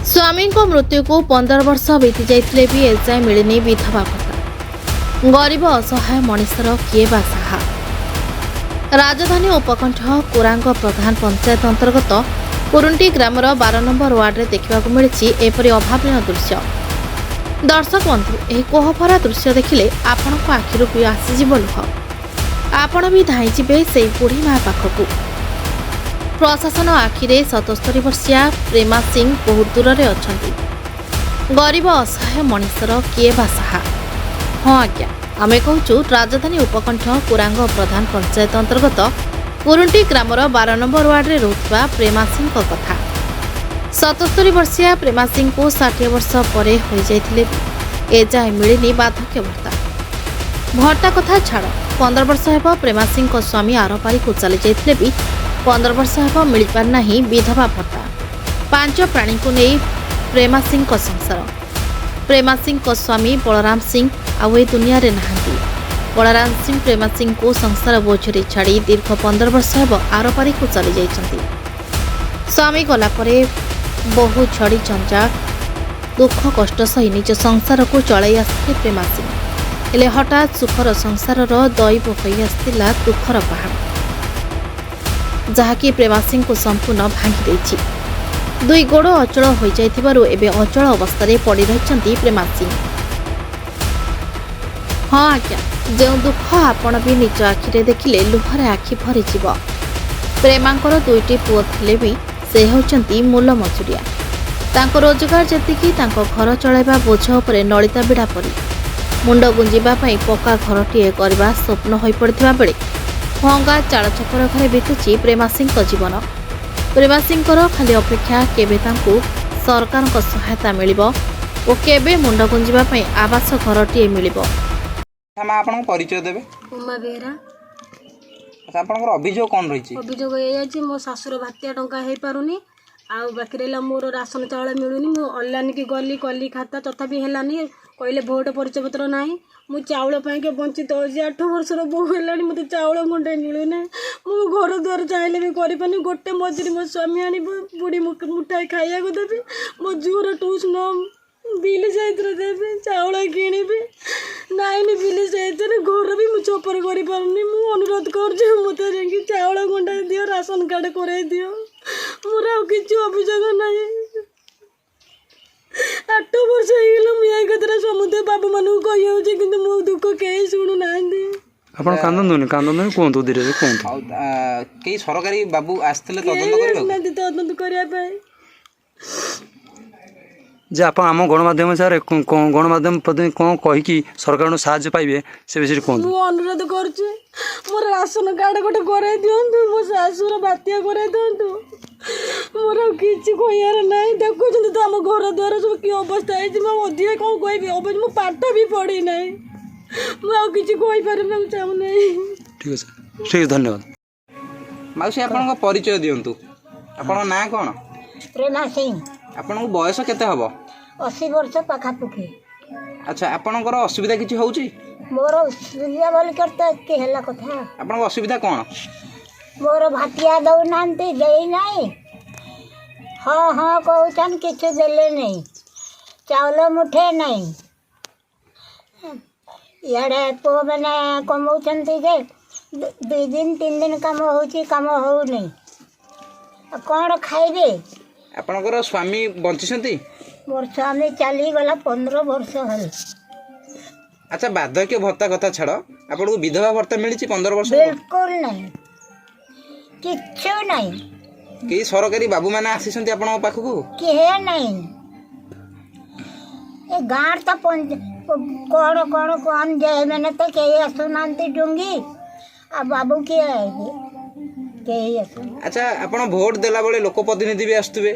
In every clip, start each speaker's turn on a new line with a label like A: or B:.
A: स्वामी मृत्यु को 15 वर्ष बीती जाइए भी एजाए मिलनी विधवा भत्ता। गरीब असहाय मनिषर किए बा साहा। राजधानी उपकंठ कोरांग प्रधान पंचायत अंतर्गत कुरुंटी ग्रामर 12 नंबर वार्ड में देखा मिली एपरी अभावन दृश्य। दर्शक बंधु यह कोहभरा दृश्य देखिले आपण आखिर आसीज लुह। आपण भी धाईजे से बुढ़ी माँ पाखक। प्रशासन आखिरे 77 वर्षिया प्रेमा सिंह बहुत दूर में अच्छा। गरीब असहाय मनिषर किए बा साहा। हाँ आज्ञा आमे कहूँ राजधानी उपकंठ कोरांग प्रधान पंचायत अंतर्गत कुरुंटी ग्रामर 12 नंबर वार्ड में रोकवा प्रेमा सिंह कथा। 77 वर्षिया प्रेमा सिंह को 60 वर्ष पर हो जाइथिले एजाए मिलनी बार्धक्य भत्ता। भत्ता कथा छाड़ 15 वर्ष हेब प्रेमा सिंह स्वामी आरपारी को चली जाइथिले भी 15 वर्ष हेब मिल पारना विधवा भत्ता। 5 प्राणी को नहीं प्रेमा सिंह संसार। प्रेमा सिंह स्वामी बलराम सिंह आउ ए दुनिया रे नहांती। बलराम सिंह प्रेमा सिंह को संसार बोझरे छाड़ी दीर्घ 15 वर्ष हेब आरपारी को चली जाइछंती। स्वामी गला परे बहु झड़ी झंझा दुख कष्ट सही निज संसार को चलाई आसते प्रेमा सिंह। हेले हठात सुखर संसार दैव हो आसला दुखर पहाड़ जहाँकि प्रेमा सिंह को संपूर्ण भांगी देछि। दुई गोड़ अचल हो जाइथिबारु एबे अचल अवस्था पड़ी रहिछंती प्रेमा सिंह। हाँ आज्ञा जो दुख आपण भी निज आखिरे देखिले लुहरे आखि भरी जीव। प्रेमांकर 2टी पुओ थिले भी से होचंती मूल मजुरिया। तांको रोजगार जेतिकी तांको घर चलाइबा बोझ उपरे नलिता बिड़ा पड़ी मुंड गुंजिबा पई पक्का घरटीए करबा स्वप्न होई पड़िथिबा बेले भंगा चाल चक्कर घरे बीतुची प्रेमा सिंह जीवन। प्रेमा सिंह खाली अपेक्षा केबे तांको सरकार सहायता मिलिबो और केबे मुंड गुंजिबा पई आवास घरटीए मिलिबो।
B: आपन परिचय देबे।
C: उमा बेहरा।
B: अच्छा आपन अभियोग कोन रहिछि?
C: अभियोग ए मो सासुर भातिया टंका हे पारुनी आ बाकी रहला मोर राशन चावल मिलुनी। मु ऑनलाइन की गली कली खाता तथापि हेलानी कहले भोट परिचय पत्र नाही। मु चाउल पाई के वंचित हो 8 वर्षर बो हेलानी मते चाउल मुंडे मिलुने। मु घर द्वार चाहिले भी करि पानी। गोटे मजूरी मो स्वामी आनी बुढ़ी मुठाई खाइया को देबी। मो जुर ट्यूशन बिल सहित देबी चाउल किनिबी नाइन बिल सहित घर भी मु चपर करि पारुनी। मु अनुरोध करछु मते जेंकी चाउल गुंडा दियो राशन कार्ड करे दियो। मोर आ किछु अभियोग नाही। 8 वर्ष हेलो मिया कतरा समुद्र बाबू मानु कहियो जे किंतु मो दुख केही सुनु नांदी।
D: आपण कांदन कोंतु धीरे धीरे कोंतु
B: के सरकारी बाबू आस्थिले तदंत करबो
C: नदी तदंत करिया पाए
D: जे आप आम गणमाध्यम सर गणमाध्यम पद्धति कौन कहीकि सरकार साहाय्य पाइबे से विषय कौन
C: मु अनुरोध करछु मोर राशन कार्ड गोटे करे दियंतु। मो सासुर बातिया करे दियंतु। मोर किछि कोयार नाही। देखु जंतु त हम घर द्वार सब की अवस्था है जे मो अधिया कोन कहबी। अब मु पाठ भी पढ़ी नाही। मु आ किछि कोइ परम चाहू नाही।
D: ठीक है सर। ठीक है धन्यवाद।
B: माउसी आपन परिचय दियंतु। आपन ना कोन?
E: प्रेमा सिंह।
B: आपन बयस केते हबो?
E: 80 वर्ष पाखापुखी।
B: अच्छा आपनकर असुविधा किछि होउची?
E: मोर असुविधा बोल करते के हला कथा।
B: आपन असुविधा कोन?
E: मोर भातिया दउ नांती देई नाही। हाँ हाँ कहउछन किछु देले नहीं। चावल मुठे नहीं। याडे पो मने कमउछंती जे 2 दिन 3 दिन काम होउची काम होउ नहीं। कोन खाइबे?
B: आपनकर स्वामी बंचिसंती?
E: मोर स्वामी चली गला 15 वर्ष हल।
B: अच्छा बार्धक्य भत्ता कथा छाड़ आपन विधवा भत्ता मिली 15 वर्ष?
E: बिल्कुल नहीं किछु नहीं।
B: के सरकारी बाबू माने आसीसंती आपन पाखकू?
E: किहे नहीं। ए गाँव तो कौन कौन कौन जाए मैंने तो कही आसुनांती डूंगी आ बाबू किए आएगी कही आसु।
B: अच्छा आपन वोट देला बेले लोक प्रतिनिधि भी आस्तुबे?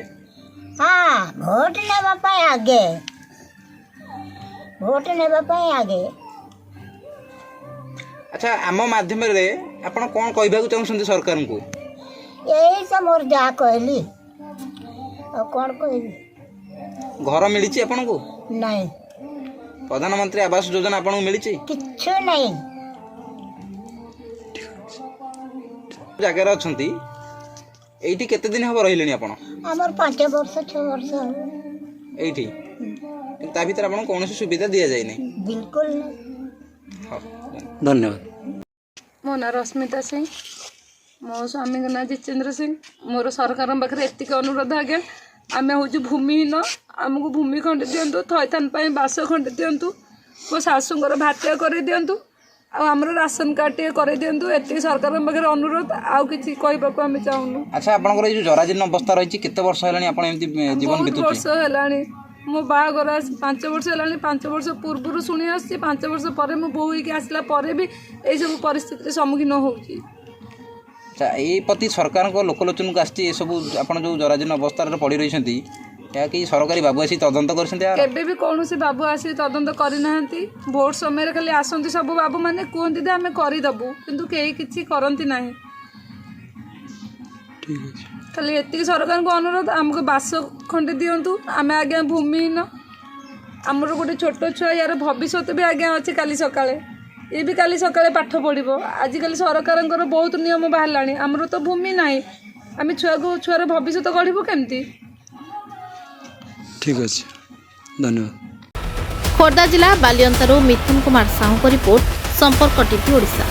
E: हाँ वोट नेबा पाए आगे। वोट नेबा पाए आगे।
B: अच्छा आम माध्यम रे आपन कोन कहबाकू चाहउछंती सरकार को?
E: यही सब मोर जा कहली और कौन कहबी।
B: घर मिली आपन को?
E: नहीं।
B: प्रधानमंत्री आवास योजना आपन को मिली?
E: किछु नहीं।
B: जगह अछंती एठी केते दिन हबो रहिलेनी आपन?
E: हमर 5 वर्ष 6 वर्ष।
B: ଏଇଠି କିନ୍ତୁ ତା ଭିତରେ ଆପଣଙ୍କୁ କୌଣସି ସୁବିଧା ଦିଆଯାଇନି।
E: बिल्कुल नहीं।
B: ହଉ
D: ଧନ୍ୟବାଦ।
F: ମୋ ନାଁ ରଶ୍ମିତା ସିଂ, ମୋ ସ୍ୱାମୀଙ୍କ ନାଁ ଜିତେନ୍ଦ୍ର ସିଂ। ମୋର ସରକାରଙ୍କ ପାଖରେ ଏତିକି ଅନୁରୋଧ ଆଜ୍ଞା, ଆମେ ହେଉଛୁ ଭୂମିହୀନ, ଆମକୁ ଭୂମି ଖଣ୍ଡେ ଦିଅନ୍ତୁ, ଥଇଥାନ ପାଇଁ ବାସ ଖଣ୍ଡେ ଦିଅନ୍ତୁ, ମୋ ଶାଶୁଙ୍କର ଭାତିଆ କରେଇ ଦିଅନ୍ତୁ, ଆଉ ଆମର ରାସନ କାର୍ଡ଼ ଟିକେ କରେଇ ଦିଅନ୍ତୁ। ଏତିକି ସରକାରଙ୍କ ପାଖରେ ଅନୁରୋଧ, ଆଉ କିଛି କହିବାକୁ ଆମେ ଚାହୁଁନୁ।
B: ଆଚ୍ଛା ଆପଣଙ୍କର ଏଇ ଯୋଉ ଜରାଜୀର୍ଣ୍ଣ ଅବସ୍ଥା ରହିଛି କେତେ ବର୍ଷ ହେଲାଣି ଆପଣ ଏମିତି ଜୀବନ
F: ବହୁତ
B: ବିତୁଛି?
F: ବର୍ଷ ହେଲାଣି, ମୋ ବାହାଘର 5 ବର୍ଷ ହେଲାଣି। 5 ବର୍ଷ ପୂର୍ବରୁ ଶୁଣି ଆସୁଛି, 5 ବର୍ଷ ପରେ ମୁଁ ବୋହୂ ହେଇକି ଆସିଲା ପରେ ବି ଏଇସବୁ ପରିସ୍ଥିତିର ସମ୍ମୁଖୀନ ହେଉଛି।
B: ଆଚ୍ଛା ଏଇ ପ୍ରତି ସରକାରଙ୍କ ଲୋକଲୋଚନକୁ ଆସିଛି ଏସବୁ ଆପଣ ଯୋଉ ଜରାଜୀର୍ଣ୍ଣ ଅବସ୍ଥାରେ ପଡ଼ି ରହିଛନ୍ତି, ଏହା କି ସରକାରୀ ବାବୁ ଆସି ତଦନ୍ତ କରିଛନ୍ତି?
F: କେବେ ବି କୌଣସି ବାବୁ ଆସି ତଦନ୍ତ କରିନାହାନ୍ତି। ଭୋଟ ସମୟରେ ଖାଲି ଆସନ୍ତି ସବୁ ବାବୁମାନେ, କୁହନ୍ତି ଯେ ଆମେ କରିଦେବୁ, କିନ୍ତୁ କେହି କିଛି କରନ୍ତି ନାହିଁ।
D: ଠିକ୍ ଅଛି।
F: ଖାଲି ଏତିକି ସରକାରଙ୍କୁ ଅନୁରୋଧ, ଆମକୁ ବାସ ଖଣ୍ଡେ ଦିଅନ୍ତୁ। ଆମେ ଆଜ୍ଞା ଭୂମିହୀନ, ଆମର ଗୋଟେ ଛୋଟ ଛୁଆ, ୟାର ଭବିଷ୍ୟତ ବି ଆଜ୍ଞା ଅଛି। କାଲି ସକାଳେ ଇଏ ବି କାଲି ସକାଳେ ପାଠ ପଢ଼ିବ। ଆଜିକାଲି ସରକାରଙ୍କର ବହୁତ ନିୟମ ବାହାରିଲାଣି, ଆମର ତ ଭୂମି ନାହିଁ, ଆମେ ଛୁଆର ଭବିଷ୍ୟତ ଗଢ଼ିବୁ କେମିତି?
D: ଠିକ୍ ଅଛି, ଧନ୍ୟବାଦ।
A: ଖୋର୍ଦ୍ଧା ଜିଲ୍ଲା ବାଲିଅନ୍ତାରୁ ମିଥୁନ କୁମାର ସାହୁଙ୍କ ରିପୋର୍ଟ, ସମ୍ପର୍କ ଟିଭି ଓଡ଼ିଶା।